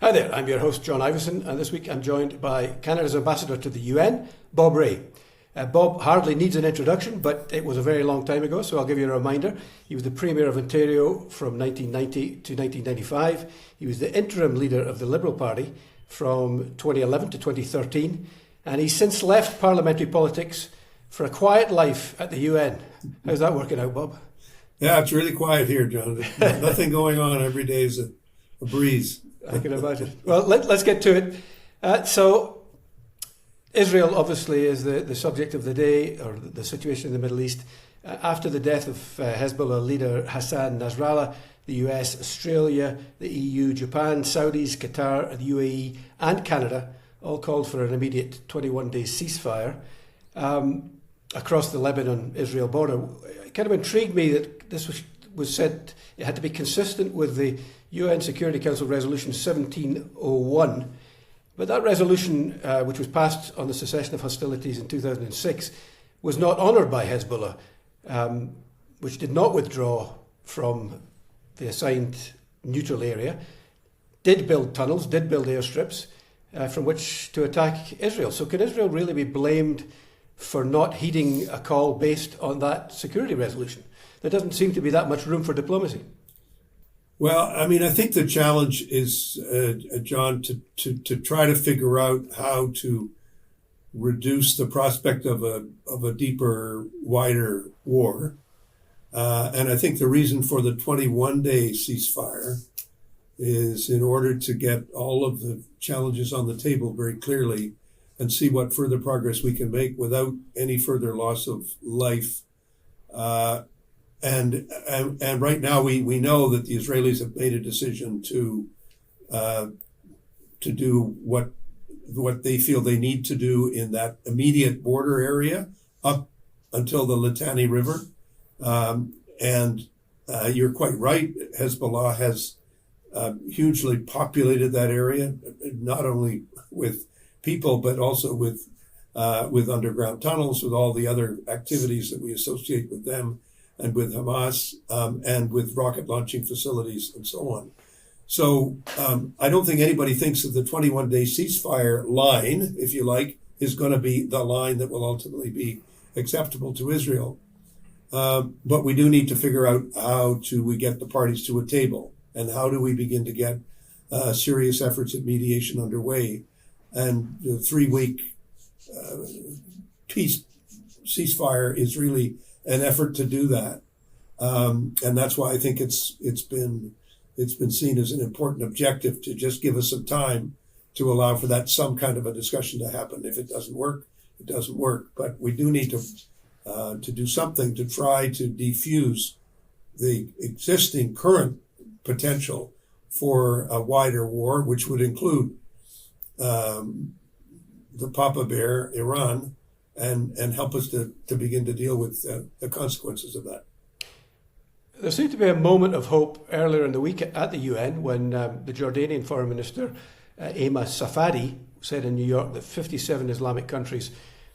Hi there, I'm your host John Ivison, and this week I'm joined by Canada's Ambassador to the UN, Bob Rae. Bob hardly needs an introduction, but it was a very long time ago, so I'll give you a reminder. He was the Premier of Ontario from 1990 to 1995. He was the interim leader of the Liberal Party from 2011 to 2013, and he's since left parliamentary politics for a quiet life at the UN. How's that working out, Bob? Yeah, it's really quiet here, John. Nothing going on. Every day is a breeze. I can imagine. Well, let's get to it. So Israel obviously is the subject of the day, or the situation in the Middle East. After the death of Hezbollah leader Nassan Nasrallah, the US, Australia, the EU, Japan, Saudis, Qatar, the UAE and Canada all called for an immediate 21-day ceasefire across the Lebanon-Israel border. It kind of intrigued me that this was said it had to be consistent with the UN Security Council Resolution 1701. But that resolution, which was passed on the cessation of hostilities in 2006, was not honoured by Hezbollah, which did not withdraw from the assigned neutral area, did build tunnels, did build airstrips from which to attack Israel. So can Israel really be blamed for not heeding a call based on that security resolution? There doesn't seem to be that much room for diplomacy. Well, I mean, I think the challenge is, John, to try to figure out how to reduce the prospect of a deeper, wider war. And I think the reason for the 21-day ceasefire is in order to get all of the challenges on the table very clearly and see what further progress we can make without any further loss of life. And right now we know that the Israelis have made a decision to do what they feel they need to do in that immediate border area up until the Litani River. And you're quite right. Hezbollah has hugely populated that area, not only with people, but also with underground tunnels, with all the other activities that we associate with them, and with Hamas, and with rocket launching facilities and so on. So I don't think anybody thinks that the 21-day ceasefire line, if you like, is going to be the line that will ultimately be acceptable to Israel. But we do need to figure out how we get the parties to a table, and how do we begin to get serious efforts at mediation underway. And the 3-week peace ceasefire is really an effort to do that, and that's why I think it's been seen as an important objective to just give us some time to allow for that some kind of a discussion to happen. If it doesn't work, it doesn't work. But we do need to do something to try to defuse the existing current potential for a wider war, which would include the Papa Bear, Iran, and help us to begin to deal with the consequences of that. There seemed to be a moment of hope earlier in the week at the UN when the Jordanian Foreign Minister, Ayman Safadi, said in New York that 57 Islamic countries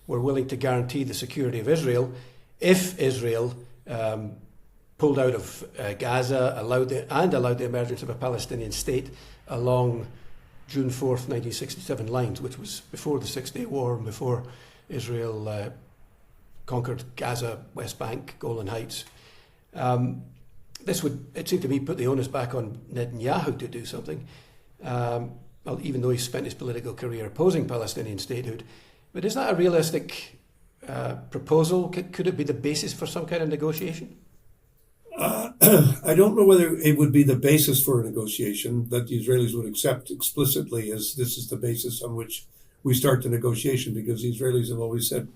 were willing to guarantee the security of Israel if Israel pulled out of Gaza, allowed the emergence of a Palestinian state along June 4th, 1967 lines, which was before the Six-Day War and before Israel conquered Gaza, West Bank, Golan Heights. This would, it seemed to me, put the onus back on Netanyahu to do something, well, even though he spent his political career opposing Palestinian statehood. But is that a realistic proposal? Could it be the basis for some kind of negotiation? I don't know whether it would be the basis for a negotiation that the Israelis would accept explicitly as this is the basis on which we start the negotiation, because the Israelis have always said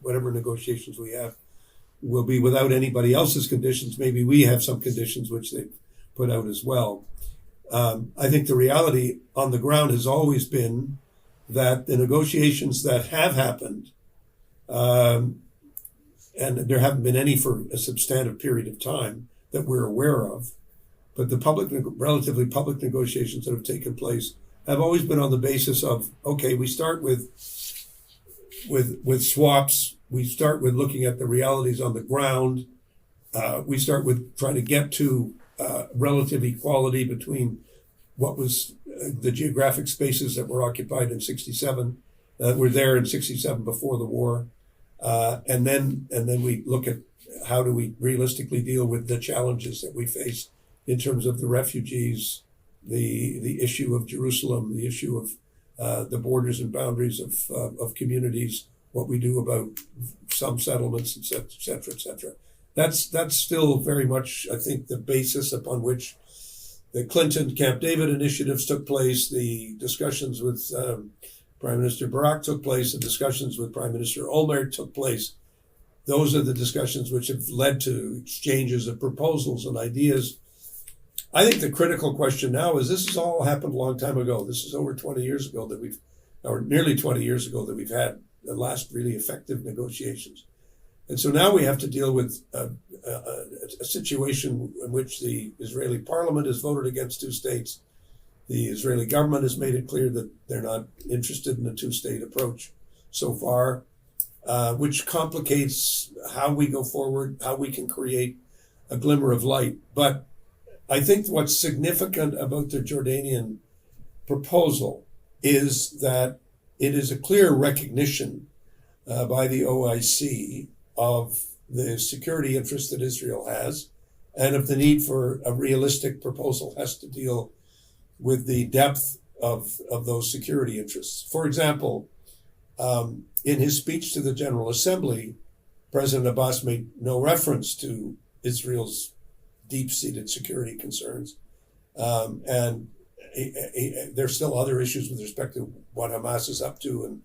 whatever negotiations we have will be without anybody else's conditions. Maybe we have some conditions which they put out as well. I think the reality on the ground has always been that the negotiations that have happened, and there haven't been any for a substantive period of time that we're aware of, but the relatively public negotiations that have taken place have always been on the basis of, okay, we start with swaps. We start with looking at the realities on the ground. We start with trying to get to relative equality between what was the geographic spaces that were occupied in '67, were there in '67 before the war, and then we look at how do we realistically deal with the challenges that we face in terms of the refugees, the issue of Jerusalem, the issue of the borders and boundaries of communities, what we do about some settlements, et cetera, et cetera. That's still very much, I think, the basis upon which the Clinton Camp David initiatives took place, the discussions with Prime Minister Barak took place, the discussions with Prime Minister Olmert took place. Those are the discussions which have led to exchanges of proposals and ideas. I think the critical question now is this has all happened a long time ago. This is over 20 years ago or nearly 20 years ago that we've had the last really effective negotiations. And so now we have to deal with a situation in which the Israeli parliament has voted against two states. The Israeli government has made it clear that they're not interested in a two-state approach so far, which complicates how we go forward, how we can create a glimmer of light. But I think what's significant about the Jordanian proposal is that it is a clear recognition by the OIC of the security interests that Israel has and of the need for a realistic proposal has to deal with the depth of those security interests. For example, in his speech to the General Assembly, President Abbas made no reference to Israel's deep-seated security concerns. And there's still other issues with respect to what Hamas is up to and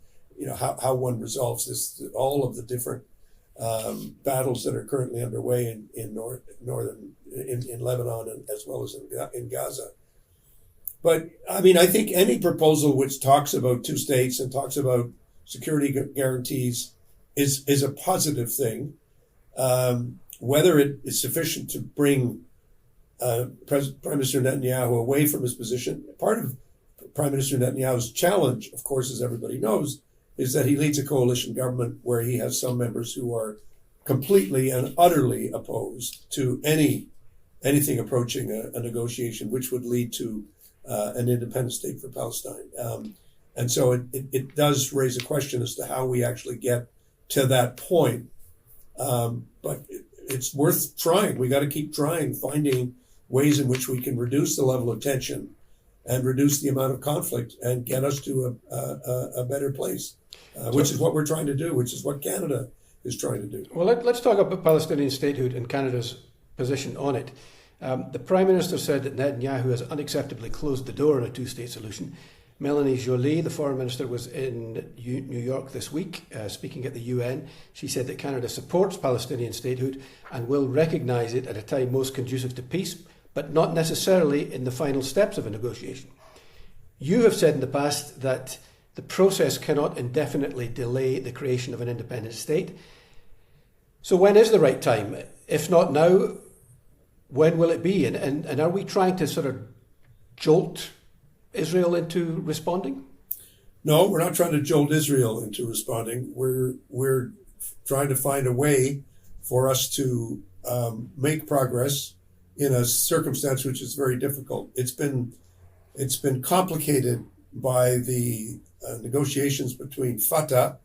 how one resolves this, all of the different battles that are currently underway in Lebanon and as well as in Gaza. But I mean, I think any proposal which talks about two states and talks about security guarantees is a positive thing. Whether it is sufficient to bring Prime Minister Netanyahu away from his position, part of Prime Minister Netanyahu's challenge, of course, as everybody knows, is that he leads a coalition government where he has some members who are completely and utterly opposed to anything approaching a negotiation which would lead to an independent state for Palestine. And so it does raise a question as to how we actually get to that point. But it's worth trying. We got to keep trying, finding ways in which we can reduce the level of tension and reduce the amount of conflict and get us to a better place, which is what we're trying to do, which is what Canada is trying to do. Well, let's talk about Palestinian statehood and Canada's position on it. The Prime Minister said that Netanyahu has unacceptably closed the door on a two-state solution. Melanie Joly, the Foreign Minister, was in New York this week speaking at the UN. She said that Canada supports Palestinian statehood and will recognise it at a time most conducive to peace, but not necessarily in the final steps of a negotiation. You have said in the past that the process cannot indefinitely delay the creation of an independent state. So when is the right time? If not now, when will it be? And are we trying to sort of jolt Israel into responding? No, we're not trying to jolt Israel into responding. We're trying to find a way for us to make progress in a circumstance which is very difficult. It's been complicated by the negotiations between Fatah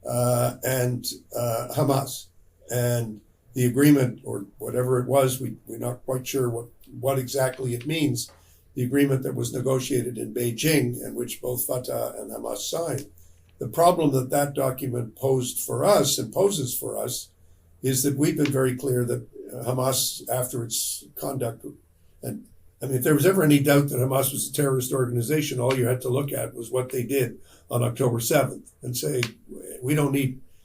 and Hamas, and the agreement, or whatever it was, we're not quite sure what exactly it means. The agreement that was negotiated in Beijing and which both Fatah and Hamas signed. The problem that document posed for us and poses for us is that we've been very clear that Hamas, after its conduct, and I mean, if there was ever any doubt that Hamas was a terrorist organization, all you had to look at was what they did on October 7th and say,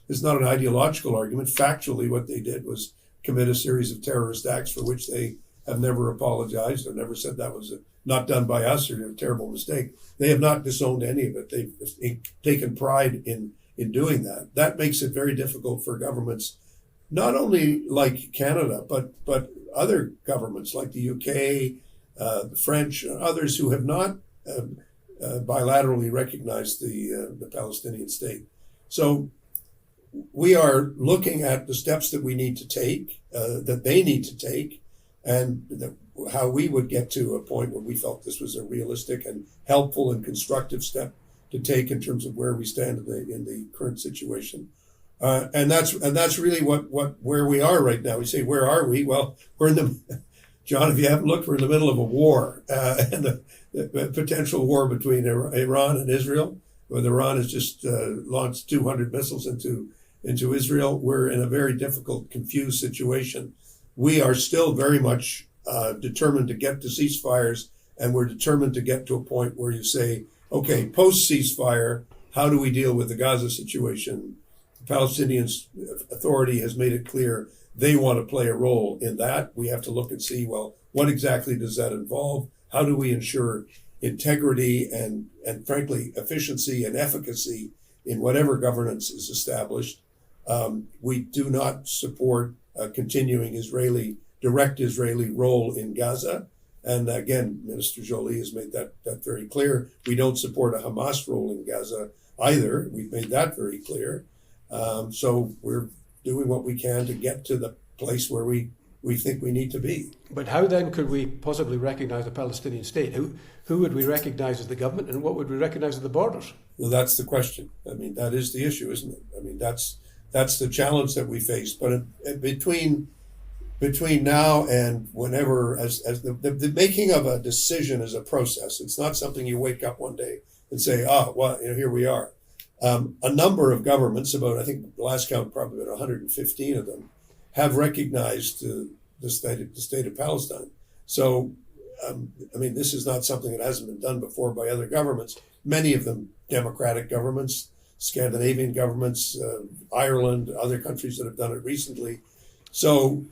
it's not an ideological argument. Factually, what they did was commit a series of terrorist acts for which they have never apologized or never said that was not done by us or a terrible mistake. They have not disowned any of it. They've taken pride in doing that. That makes it very difficult for governments, not only like Canada, but other governments like the UK, the French, and others who have not bilaterally recognized the Palestinian state. So we are looking at the steps that we need to take, that they need to take, and that how we would get to a point where we felt this was a realistic and helpful and constructive step to take in terms of where we stand in the current situation. And that's really where we are right now. We say, where are we? Well, we're in the, John, if you haven't looked, we're in the middle of a war, and the potential war between Iran and Israel. Where Iran has just launched 200 missiles into Israel. We're in a very difficult, confused situation. We are still very much determined to get to ceasefires, and we're determined to get to a point where you say, okay, post-ceasefire, how do we deal with the Gaza situation? The Palestinian Authority has made it clear they want to play a role in that. We have to look and see, well, what exactly does that involve? How do we ensure integrity and frankly, efficiency and efficacy in whatever governance is established? We do not support a continuing direct Israeli role in Gaza. And again, Minister Joly has made that very clear. We don't support a Hamas role in Gaza either. We've made that very clear. So we're doing what we can to get to the place where we think we need to be. But how then could we possibly recognize a Palestinian state? Who would we recognize as the government, and what would we recognize as the borders? Well, that's the question. I mean, that is the issue, isn't it? I mean, that's the challenge that we face. But between now and whenever, as the making of a decision is a process. It's not something you wake up one day and say, well, here we are. A number of governments, I think the last count probably about 115 of them, have recognized the state of Palestine. So, this is not something that hasn't been done before by other governments. Many of them democratic governments, Scandinavian governments, Ireland, other countries that have done it recently. So,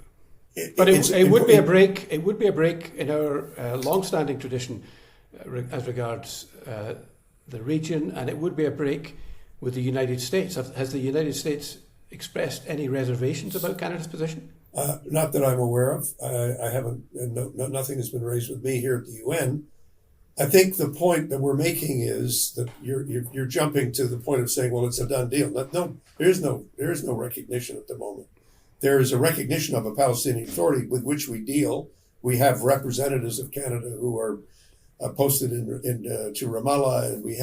it would be a break. It would be a break in our long-standing tradition as regards the region, and it would be a break with the United States. Has the United States expressed any reservations about Canada's position? Not that I'm aware of. I haven't. Nothing has been raised with me here at the UN. I think the point that we're making is that you're jumping to the point of saying, well, it's a done deal. No, there is no recognition at the moment. There is a recognition of a Palestinian Authority with which we deal. We have representatives of Canada who are posted to Ramallah, and we've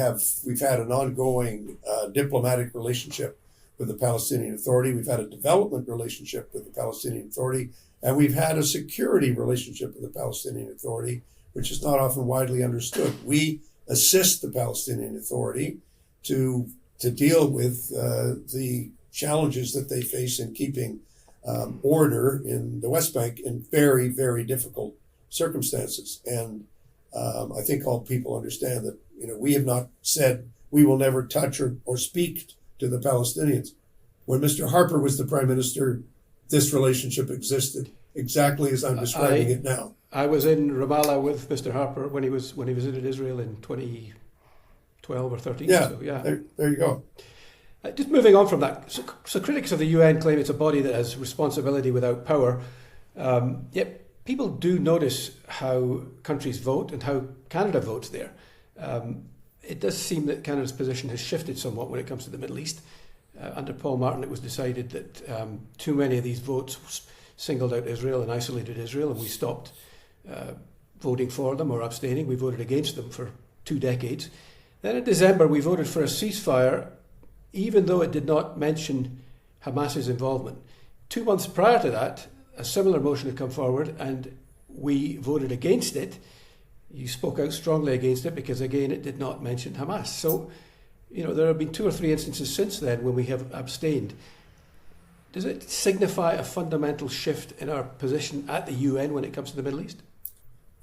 had an ongoing diplomatic relationship with the Palestinian Authority. We've had a development relationship with the Palestinian Authority, and we've had a security relationship with the Palestinian Authority, which is not often widely understood. We assist the Palestinian Authority to deal with the challenges that they face in keeping order in the West Bank in very, very difficult circumstances. And I think all people understand that we have not said we will never touch or speak to the Palestinians. When Mr. Harper was the Prime Minister, this relationship existed exactly as I'm describing it now. I was in Ramallah with Mr. Harper when he visited Israel in 2012 or 13. Yeah, so, yeah. There you go. Just moving on from that, so critics of the UN claim it's a body that has responsibility without power. Yet people do notice how countries vote and how Canada votes there. It does seem that Canada's position has shifted somewhat when it comes to the Middle East. Under Paul Martin, it was decided that too many of these votes singled out Israel and isolated Israel, and we stopped voting for them or abstaining. We voted against them for 2 decades. Then in December, we voted for a ceasefire, even though it did not mention Hamas's involvement. 2 months prior to that, a similar motion had come forward, and we voted against it. You spoke out strongly against it because, again, it did not mention Hamas. So, there have been 2 or 3 instances since then when we have abstained. Does it signify a fundamental shift in our position at the UN when it comes to the Middle East?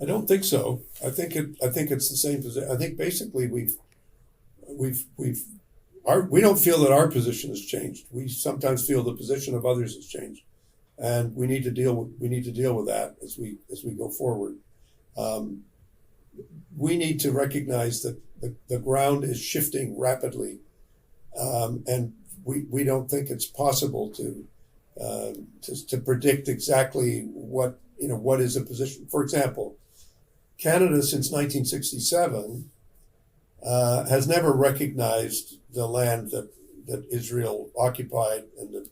I don't think so. I think it's the same position. I think basically we don't feel that our position has changed. We sometimes feel the position of others has changed, and we need to deal with that as we go forward. We need to recognize that the ground is shifting rapidly, and we don't think it's possible to predict exactly what is a position. For example, Canada since 1967 has never recognized the land that Israel occupied and that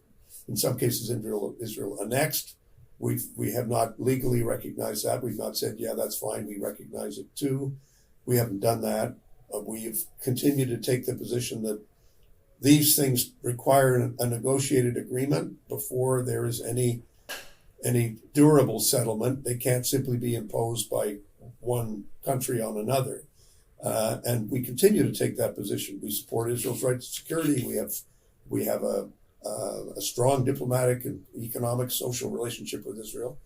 in some cases Israel annexed. We have not legally recognized that. We've not said, yeah, that's fine, we recognize it too. We haven't done that. We've continued to take the position that these things require a negotiated agreement before there is any durable settlement. They can't simply be imposed by one country on another. And we continue to take that position. We support Israel's right to security. We have a strong diplomatic and economic, social relationship with Israel.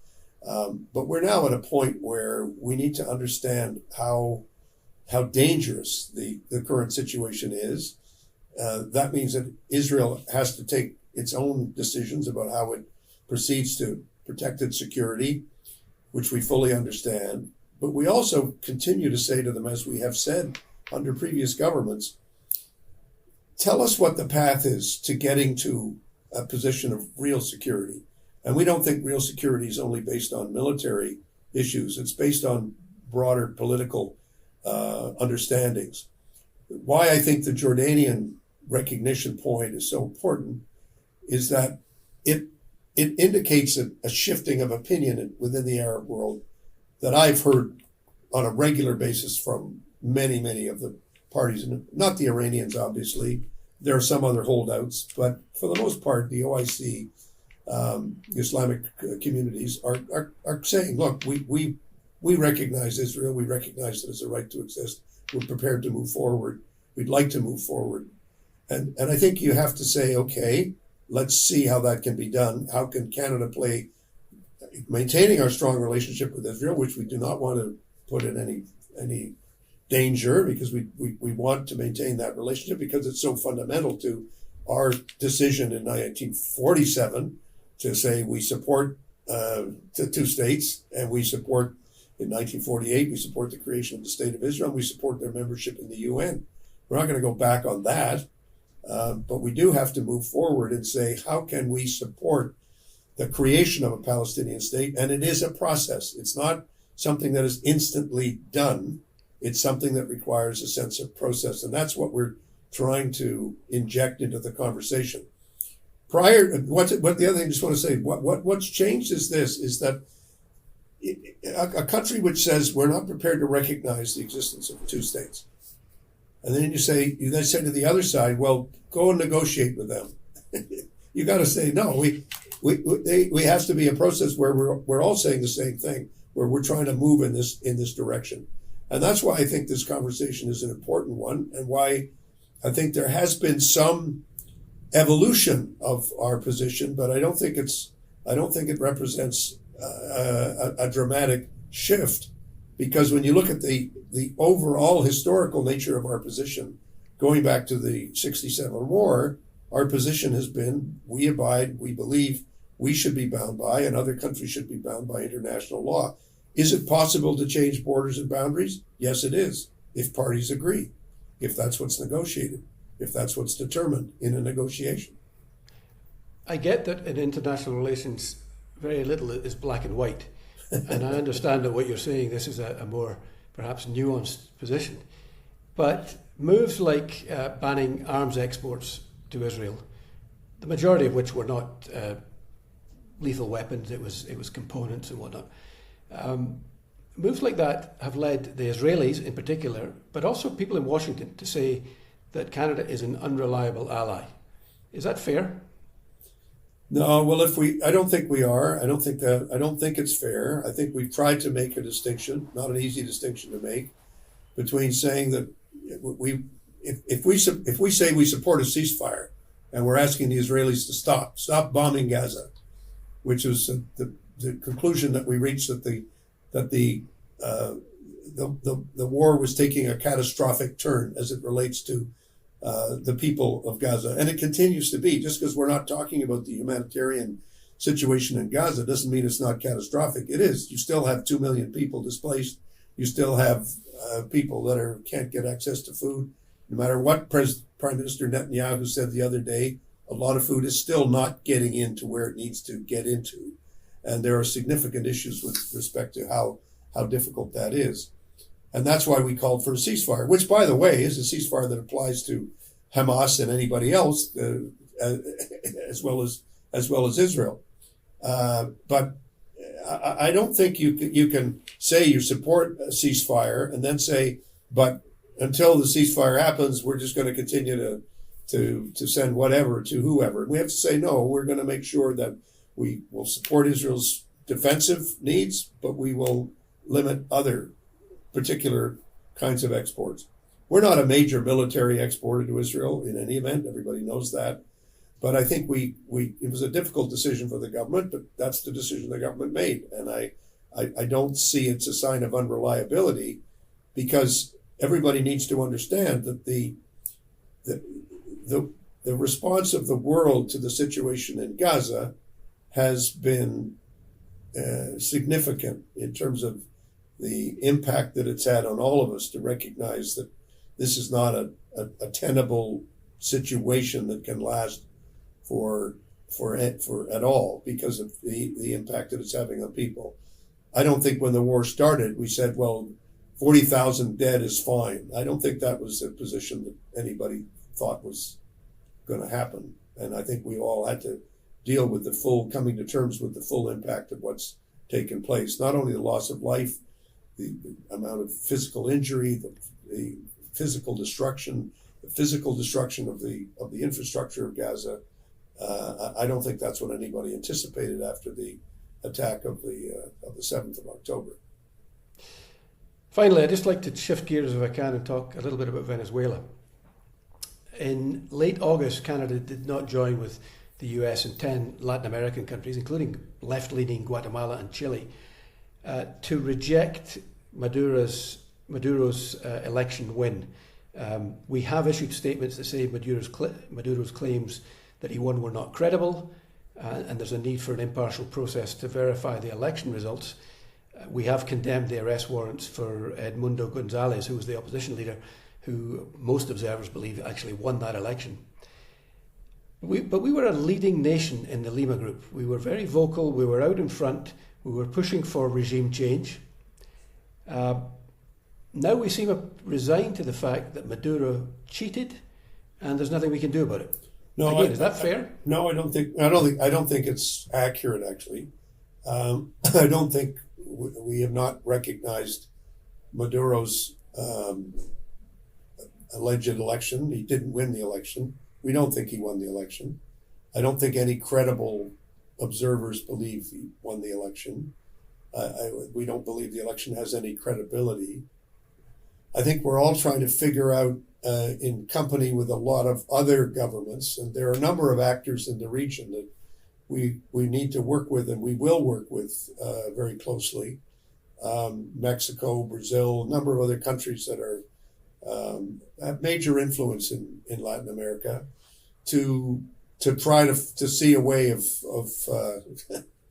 But we're now at a point where we need to understand how dangerous the current situation is. That means that Israel has to take its own decisions about how it proceeds to protect its security, which we fully understand. But we also continue to say to them, as we have said under previous governments, tell us what the path is to getting to a position of real security. And we don't think real security is only based on military issues. It's based on broader political understandings. Why I think the Jordanian recognition point is so important is that it indicates a shifting of opinion within the Arab world that I've heard on a regular basis from many of the parties, and not the Iranians, obviously. There are some other holdouts, but for the most part, the OIC, Islamic communities are saying, look, we recognize Israel, we recognize that it's a right to exist, we're prepared to move forward, we'd like to move forward. And I think you have to say, okay, let's see how that can be done. How can Canada play, maintaining our strong relationship with Israel, which we do not want to put in any danger, because we want to maintain that relationship because it's so fundamental to our decision in 1947 to say we support the two states, and we support, in 1948, we support the creation of the State of Israel, and we support their membership in the UN. We're not going to go back on that, but we do have to move forward and say, how can we support the creation of a Palestinian state? And it is a process. It's not something that is instantly done. It's something that requires a sense of process. And that's what we're trying to inject into the conversation. What the other thing I just want to say, what's changed is that a country which says we're not prepared to recognize the existence of two states. And then you then say to the other side, well, go and negotiate with them. You got to say, no, we have to be a process where we're all saying the same thing, where we're trying to move in this direction. And that's why I think this conversation is an important one, and why I think there has been some evolution of our position, but I don't think it represents a dramatic shift, because when you look at the overall historical nature of our position, going back to the 67 war, our position has been, we abide, we believe we should be bound by, and other countries should be bound by international law. Is it possible to change borders and boundaries? Yes, it is, if parties agree, if that's what's negotiated, if that's what's determined in a negotiation. I get that in international relations, very little is black and white. And I understand that what you're saying, this is a more perhaps nuanced position. But moves like banning arms exports to Israel, the majority of which were not lethal weapons, it was components and whatnot. Moves like that have led the Israelis in particular, but also people in Washington, to say that Canada is an unreliable ally. Is that fair? No, well, I don't think we are. I don't think it's fair. I think we've tried to make a distinction, not an easy distinction to make, between saying that if we say we support a ceasefire, and we're asking the Israelis to stop bombing Gaza, which is the conclusion that we reached, that the war was taking a catastrophic turn as it relates to the people of Gaza. And it continues to be. Just because we're not talking about the humanitarian situation in Gaza doesn't mean it's not catastrophic. It is. You still have 2 million people displaced. You still have people that can't get access to food. No matter what Prime Minister Netanyahu said the other day, a lot of food is still not getting into where it needs to get into. And there are significant issues with respect to how difficult that is. And that's why we called for a ceasefire, which, by the way, is a ceasefire that applies to Hamas and anybody else, as well as Israel. But I don't think you can say you support a ceasefire and then say, but until the ceasefire happens, we're just going to continue to send whatever to whoever. We have to say, no, we're going to make sure that we will support Israel's defensive needs, but we will limit other particular kinds of exports. We're not a major military exporter to Israel in any event. Everybody knows that. But I think it was a difficult decision for the government, but that's the decision the government made. And I don't see it's a sign of unreliability, because everybody needs to understand that the response of the world to the situation in Gaza has been significant in terms of the impact that it's had on all of us to recognize that this is not a tenable situation that can last for at all, because of the impact that it's having on people. I don't think when the war started we said, well, 40,000 dead is fine. I don't think that was a position that anybody thought was going to happen. And I think we all had to deal with coming to terms with the full impact of what's taken place. Not only the loss of life, the amount of physical injury, the physical destruction of the infrastructure of Gaza. I don't think that's what anybody anticipated after the attack of the 7th of October. Finally, I'd just like to shift gears if I can and talk a little bit about Venezuela. In late August, Canada did not join with the US and 10 Latin American countries, including left-leaning Guatemala and Chile, to reject Maduro's election win. We have issued statements that say Maduro's claims that he won were not credible, and there's a need for an impartial process to verify the election results. We have condemned the arrest warrants for Edmundo Gonzalez, who was the opposition leader, who most observers believe actually won that election. But we were a leading nation in the Lima Group. We were very vocal, we were out in front, we were pushing for regime change. Now we seem resigned to the fact that Maduro cheated, and there's nothing we can do about it. No, again, is that fair? No, I don't think it's accurate. Actually, I don't think we have not recognized Maduro's alleged election. He didn't win the election. We don't think he won the election. I don't think any credible observers believe he won the election. We don't believe the election has any credibility. I think we're all trying to figure out, in company with a lot of other governments, and there are a number of actors in the region that we need to work with, and we will work with very closely. Mexico, Brazil, a number of other countries that are have major influence in Latin America, to try to see a way of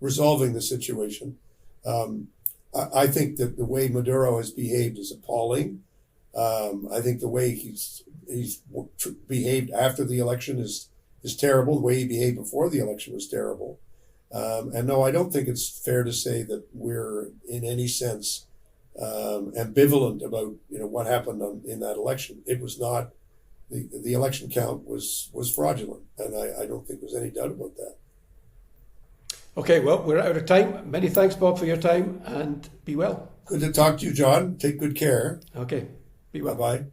resolving the situation. I think that the way Maduro has behaved is appalling. I think the way he's behaved after the election is terrible. The way he behaved before the election was terrible. And no, I don't think it's fair to say that we're in any sense ambivalent about what happened in that election. It was not the election count was fraudulent, and I don't think there's any doubt about that. Okay, well, we're out of time. Many thanks, Bob, for your time, and be well. Good to talk to you, John. Take good care. Okay, be well. Bye-bye.